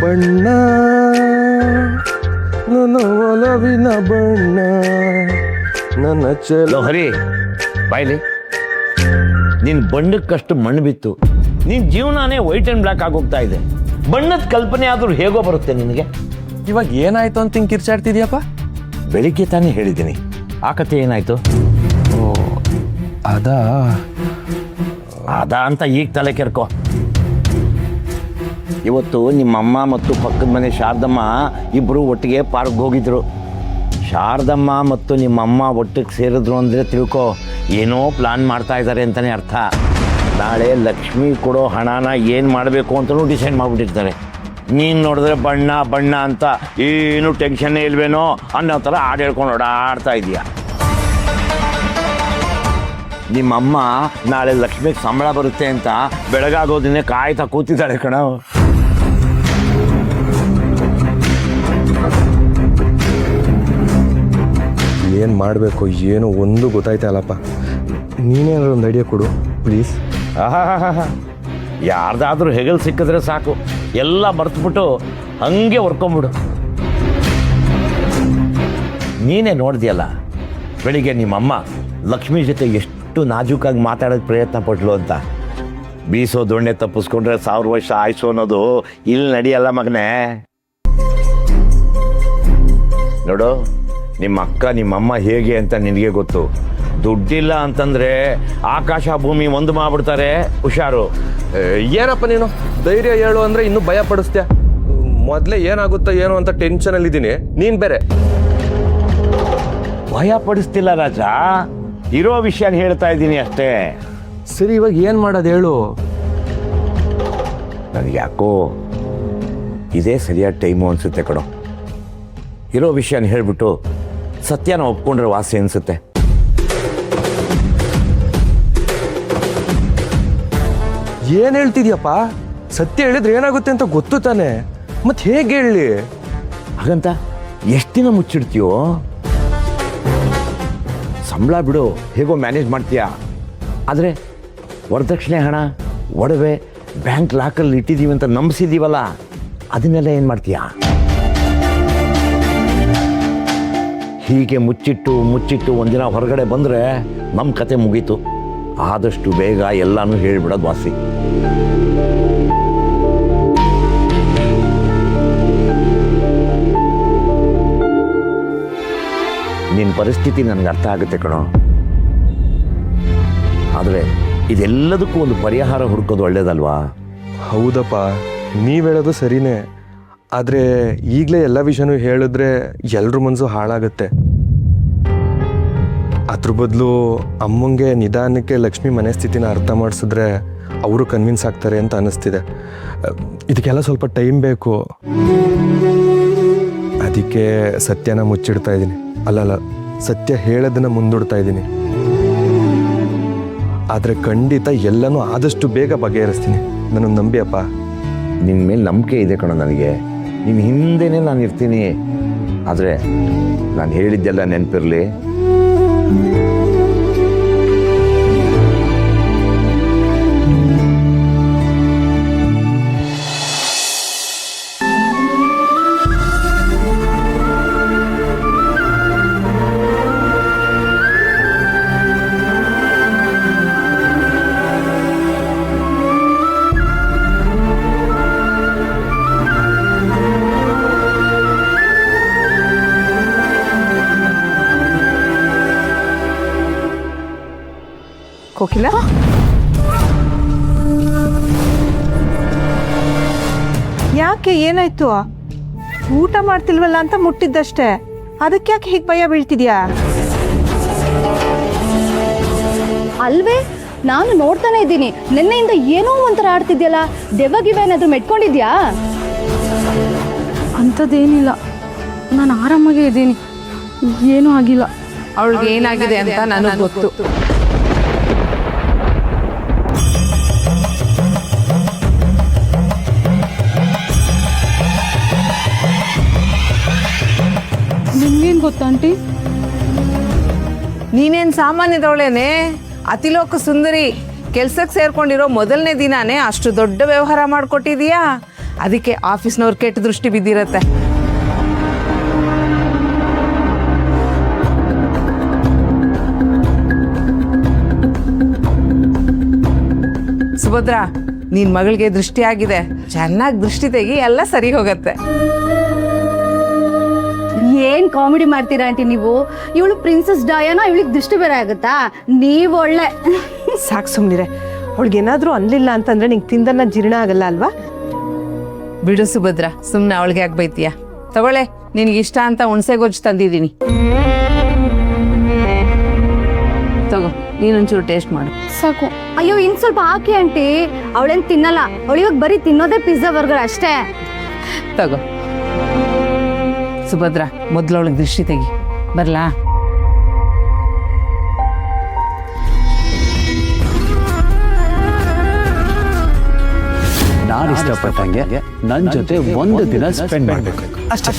ಬಣ್ಣ ನನ್ನ ಒಲವಿನ ಬಣ್ಣ ನನ್ನ ಹರಿ ಬಾಯ್ಲಿ, ನಿನ್ ಬಣ್ಣಕ್ಕಷ್ಟು ಮಣ್ಣು ಬಿತ್ತು, ನಿನ್ ಜೀವನನೇ ವೈಟ್ ಅಂಡ್ ಬ್ಲ್ಯಾಕ್ ಆಗೋಗ್ತಾ ಇದೆ. ಬಣ್ಣದ ಕಲ್ಪನೆ ಆದ್ರೂ ಹೇಗೋ ಬರುತ್ತೆ ನಿನಗೆ? ಇವಾಗ ಏನಾಯ್ತು ಅಂತ ಹಿಂಗೆ ಕಿರ್ಚಾಡ್ತಿದ್ಯಪ್ಪ? ಬೆಳಿಗ್ಗೆ ತಾನೇ ಹೇಳಿದ್ದೀನಿ, ಆ ಕತೆ ಏನಾಯ್ತು? ಓ ಅದಾ ಅಂತ ಈಗ ತಲೆ ಕೆರ್ಕೋ. ಇವತ್ತು ನಿಮ್ಮಮ್ಮ ಮತ್ತು ಪಕ್ಕದ ಮನೆ ಶಾರದಮ್ಮ ಇಬ್ಬರು ಒಟ್ಟಿಗೆ ಪಾರ್ಕ್ಗೆ ಹೋಗಿದ್ರು. ಶಾರದಮ್ಮ ಮತ್ತು ನಿಮ್ಮಮ್ಮ ಒಟ್ಟಿಗೆ ಸೇರಿದ್ರು ಅಂದರೆ ತಿಳ್ಕೊ, ಏನೋ ಪ್ಲಾನ್ ಮಾಡ್ತಾ ಇದ್ದಾರೆ ಅಂತಲೇ ಅರ್ಥ. ನಾಳೆ ಲಕ್ಷ್ಮಿ ಕೊಡೋ ಹಣನ ಏನು ಮಾಡಬೇಕು ಅಂತಲೂ ಡಿಸೈಡ್ ಮಾಡಿಬಿಟ್ಟಿರ್ತಾರೆ. ನೀನು ನೋಡಿದ್ರೆ ಬಣ್ಣ ಬಣ್ಣ ಅಂತ ಏನು ಟೆನ್ಷನ್ನೇ ಇಲ್ವೇನೋ ಅನ್ನೋ ಥರ ಹಾಡು ಹೇಳ್ಕೊಂಡು ಓಡಾಡ್ತಾ ಇದೀಯ. ನಿಮ್ಮಮ್ಮ ನಾಳೆ ಲಕ್ಷ್ಮಿಗೆ ಸಂಬಳ ಬರುತ್ತೆ ಅಂತ ಬೆಳಗಾಗೋದನ್ನೇ ಕಾಯ್ತಾ ಕೂತಿದ್ದಾಳೆ ಕಣ. ಏನು ಮಾಡಬೇಕು ಏನು ಒಂದು ಗೊತ್ತಾಯ್ತಾ ಅಲ್ಲಪ್ಪ. ನೀನೇನಾದ್ರು ಒಂದು ಐಡಿಯಾ ಕೊಡು ಪ್ಲೀಸ್. ಯಾರ್ದಾದ್ರೂ ಹೆಗಲ್ ಸಿಕ್ಕಿದ್ರೆ ಸಾಕು, ಎಲ್ಲ ಮರೆತುಬಿಟ್ಟು ಹಂಗೆ ಹೊರ್ಕೊಂಬಿಡು. ನೀನೇ ನೋಡ್ದಿಯಲ್ಲ ಬೆಳಿಗ್ಗೆ ನಿಮ್ಮಮ್ಮ ಲಕ್ಷ್ಮಿ ಜೊತೆ ಎಷ್ಟು ನಾಜೂಕಾಗಿ ಮಾತಾಡೋಕ್ಕೆ ಪ್ರಯತ್ನ ಪಟ್ಲು ಅಂತ. ಬೀಸೋ ದೊಣ್ಣೆ ತಪ್ಪಿಸ್ಕೊಂಡ್ರೆ 1000 ವರ್ಷ ಆಯ್ಸು ಅನ್ನೋದು ಇಲ್ಲಿ ನಡೆಯಲ್ಲ ಮಗನೇ. ನೋಡು, ನಿಮ್ಮ ಅಕ್ಕ ನಿಮ್ಮಮ್ಮ ಹೇಗೆ ಅಂತ ನಿನಗೆ ಗೊತ್ತು. ದುಡ್ಡಿಲ್ಲ ಅಂತಂದರೆ ಆಕಾಶ ಭೂಮಿ ಒಂದು ಮಾಡ್ಬಿಡ್ತಾರೆ, ಹುಷಾರು. ಏನಪ್ಪ ನೀನು ಧೈರ್ಯ ಹೇಳು ಅಂದರೆ ಇನ್ನೂ ಭಯ ಪಡಿಸ್ತೀಯ. ಮೊದಲೇ ಏನಾಗುತ್ತೋ ಏನೋ ಅಂತ ಟೆನ್ಷನಲ್ಲಿದ್ದೀನಿ, ನೀನು ಬೇರೆ. ಭಯ ಪಡಿಸ್ತಿಲ್ಲ ರಾಜ, ಇರೋ ವಿಷಯನ ಹೇಳ್ತಾ ಇದ್ದೀನಿ ಅಷ್ಟೇ. ಸರಿ, ಇವಾಗ ಏನು ಮಾಡೋದು ಹೇಳು. ನನಗೆ ಯಾಕೋ ಇದೇ ಸರಿಯಾದ ಟೈಮು ಅನಿಸುತ್ತೆ ಕಣೋ. ಇರೋ ವಿಷಯನ ಹೇಳ್ಬಿಟ್ಟು ಸತ್ಯನ ಒಪ್ಕೊಂಡ್ರೆ ವಾಸಿ ಅನಿಸುತ್ತೆ. ಏನು ಹೇಳ್ತಿದ್ಯಪ್ಪ? ಸತ್ಯ ಹೇಳಿದ್ರೆ ಏನಾಗುತ್ತೆ ಅಂತ ಗೊತ್ತು ತಾನೆ, ಮತ್ತೆ ಹೇಗೆ ಹೇಳಿ? ಹಾಗಂತ ಎಷ್ಟು ದಿನ ಮುಚ್ಚಿಡ್ತೀಯೋ? ಸಂಬಳ ಬಿಡು, ಹೇಗೋ ಮ್ಯಾನೇಜ್ ಮಾಡ್ತೀಯಾ. ಆದರೆ ವರದಕ್ಷಿಣೆ ಹಣ, ಒಡವೆ ಬ್ಯಾಂಕ್ ಲಾಕಲ್ಲಿ ಇಟ್ಟಿದ್ದೀವಿ ಅಂತ ನಂಬಿಸಿದ್ದೀವಲ್ಲ, ಅದನ್ನೆಲ್ಲ ಏನು ಮಾಡ್ತೀಯಾ? ಹೀಗೆ ಮುಚ್ಚಿಟ್ಟು ಒಂದಿನ ಹೊರಗಡೆ ಬಂದರೆ ನಮ್ಮ ಕತೆ ಮುಗೀತು. ಆದಷ್ಟು ಬೇಗ ಎಲ್ಲನೂ ಹೇಳಿಬಿಡೋದು ವಾಸಿ. ನಿನ್ನ ಪರಿಸ್ಥಿತಿ ನನಗೆ ಅರ್ಥ ಆಗುತ್ತೆ ಕಣೋ. ಆದರೆ ಇದೆಲ್ಲದಕ್ಕೂ ಒಂದು ಪರಿಹಾರ ಹುಡುಕೋದು ಒಳ್ಳೇದಲ್ವಾ? ಹೌದಪ್ಪ, ನೀವು ಹೇಳೋದು ಸರಿನೇ. ಆದರೆ ಈಗಲೇ ಎಲ್ಲ ವಿಷಯನೂ ಹೇಳಿದ್ರೆ ಎಲ್ರ ಮನಸ್ಸು ಹಾಳಾಗುತ್ತೆ. ಅದ್ರ ಬದಲು ಅಮ್ಮಂಗೆ ನಿಧಾನಕ್ಕೆ ಲಕ್ಷ್ಮಿ ಮನೆ ಸ್ಥಿತಿನ ಅರ್ಥ ಮಾಡಿಸಿದ್ರೆ ಅವರು ಕನ್ವಿನ್ಸ್ ಆಗ್ತಾರೆ ಅಂತ ಅನ್ನಿಸ್ತಿದೆ. ಇದಕ್ಕೆಲ್ಲ ಸ್ವಲ್ಪ ಟೈಮ್ ಬೇಕು. ಅದಕ್ಕೆ ಸತ್ಯನ ಮುಚ್ಚಿಡ್ತಾ ಇದ್ದೀನಿ. ಅಲ್ಲಲ್ಲ, ಸತ್ಯ ಹೇಳೋದನ್ನ ಮುಂದೂಡ್ತಾ ಇದ್ದೀನಿ. ಆದರೆ ಖಂಡಿತ ಎಲ್ಲನೂ ಆದಷ್ಟು ಬೇಗ ಬಗೆಹರಿಸ್ತೀನಿ. ನನ್ನ ನಂಬಿಯಪ್ಪ. ನಿನ್ನ ಮೇಲೆ ನಂಬಿಕೆ ಇದೆ ಕಣೋ ನನಗೆ. ನಿನ್ನ ಹಿಂದೆನೇ ನಾನು ಇರ್ತೀನಿ. ಆದರೆ ನಾನು ಹೇಳಿದ್ದೆಲ್ಲ ನೆನಪಿರಲಿ. ಕೋಕಿಲ, ಯಾಕೆ ಏನಾಯ್ತು? ಊಟ ಮಾಡ್ತಿಲ್ವಲ್ಲ ಅಂತ ಮುಟ್ಟಿದ್ದಷ್ಟೇ, ಅದಕ್ಕೆ ಯಾಕೆ ಹೀಗೆ ಭಯ ಬೀಳ್ತಿದ್ಯಾ? ಅಲ್ವೇ, ನಾನು ನೋಡ್ತಾನೆ ಇದ್ದೀನಿ. ನಿನ್ನೆಯಿಂದ ಏನೋ ಒಂಥರ ಆಡ್ತಿದ್ಯಲ್ಲ, ದೆವ್ವಗಿವೇನಾದ್ರೂ ಮೆಟ್ಕೊಂಡಿದ್ಯಾ? ಅಂಥದ್ದೇನಿಲ್ಲ, ನಾನು ಆರಾಮಾಗೇ ಇದ್ದೀನಿ, ಏನೂ ಆಗಿಲ್ಲ. ಅವಳಿಗೆ ಏನಾಗಿದೆ ಅಂತ ನನಗೆ ಗೊತ್ತು. ನಿಮ್ಗೇನು ಗೊತ್ತಾ ಆಂಟಿ? ನೀನೇನು ಸಾಮಾನ್ಯದವಳೇನೆ, ಅತಿಲೋಕ ಸುಂದರಿ. ಕೆಲ್ಸಕ್ಕೆ ಸೇರ್ಕೊಂಡಿರೋ ಮೊದಲನೇ ದಿನಾನೇ ಅಷ್ಟು ದೊಡ್ಡ ವ್ಯವಹಾರ ಮಾಡಿಕೊಟ್ಟಿದೀಯಾ. ಅದಕ್ಕೆ ಆಫೀಸ್ನವ್ರು ಕೆಟ್ಟ ದೃಷ್ಟಿ ಬಿದ್ದಿರತ್ತೆ. ಸುಭದ್ರಾ, ನಿನ್ ಮಗಳಿಗೆ ದೃಷ್ಟಿ ಆಗಿದೆ, ಚೆನ್ನಾಗಿ ದೃಷ್ಟಿ ತೆಗಿ, ಎಲ್ಲ ಸರಿ ಹೋಗತ್ತೆ. ಏನ್ ಕಾಮಿಡಿ ಮಾಡ್ತೀರಾ ಆಂಟಿ ನೀವು? ಇವಳು ಪ್ರಿನ್ಸಸ್ ಡಯಾನಾ, ಇವಳಿಗೆ ದೃಷ್ಟಿ ಬೇರೆ ಆಗುತ್ತಾ? ನೀವು ಒಳ್ಳೆ ಸಾಕು ಸುಮ್ಮನಿರೆ. ಅವಳಿಗೇನಾದರೂ ಅನ್ಲಿಲ್ಲ ಅಂತಂದ್ರೆ ನಿಂಗೆ ತಿಂದನ್ನ ಜೀರ್ಣ ಆಗಲ್ಲ ಅಲ್ವಾ? ಬಿಡು ಸುಭದ್ರಾ, ಸುಮ್ಮನೆ ಅವಳಿಗೆ ಯಾಕೆ ಬೈತೀಯ? ತಗೊಳ್ಳೆ, ನಿನಗೆ ಇಷ್ಟ ಅಂತ ಹುಣಸೆ ಗೊಜ್ಜು ತಂದಿದ್ದೀನಿ, ತಗೋ, ನೀನೊಂಚೂರು ಟೇಸ್ಟ್ ಮಾಡು. ಸಾಕು. ಅಯ್ಯೋ ಇನ್ ಸ್ವಲ್ಪ ಹಾಕಿ ಆಂಟಿ, ಅವಳೇನ್ ತಿನ್ನಲ್ಲ. ಅವಳಿವಾಗ ಬರೀ ತಿನ್ನೋದೇ ಪಿಜ್ಜಾ ಬರ್ಗರ್ ಅಷ್ಟೇ. ತಗೋ ಸುಭದ್ರಾ, ಮೊದಲು ಅವಳಿಗೆ ದೃಷ್ಟಿ ತೆಗಿ. ಬರ್ಲಾ? ನಾನು ಇಷ್ಟಪಟ್ಟಂಗೆ ನನ್ನ ಜೊತೆ ಒಂದು ದಿನ ಸ್ಪೆಂಡ್ ಮಾಡಬೇಕು ಅಷ್ಟೇ.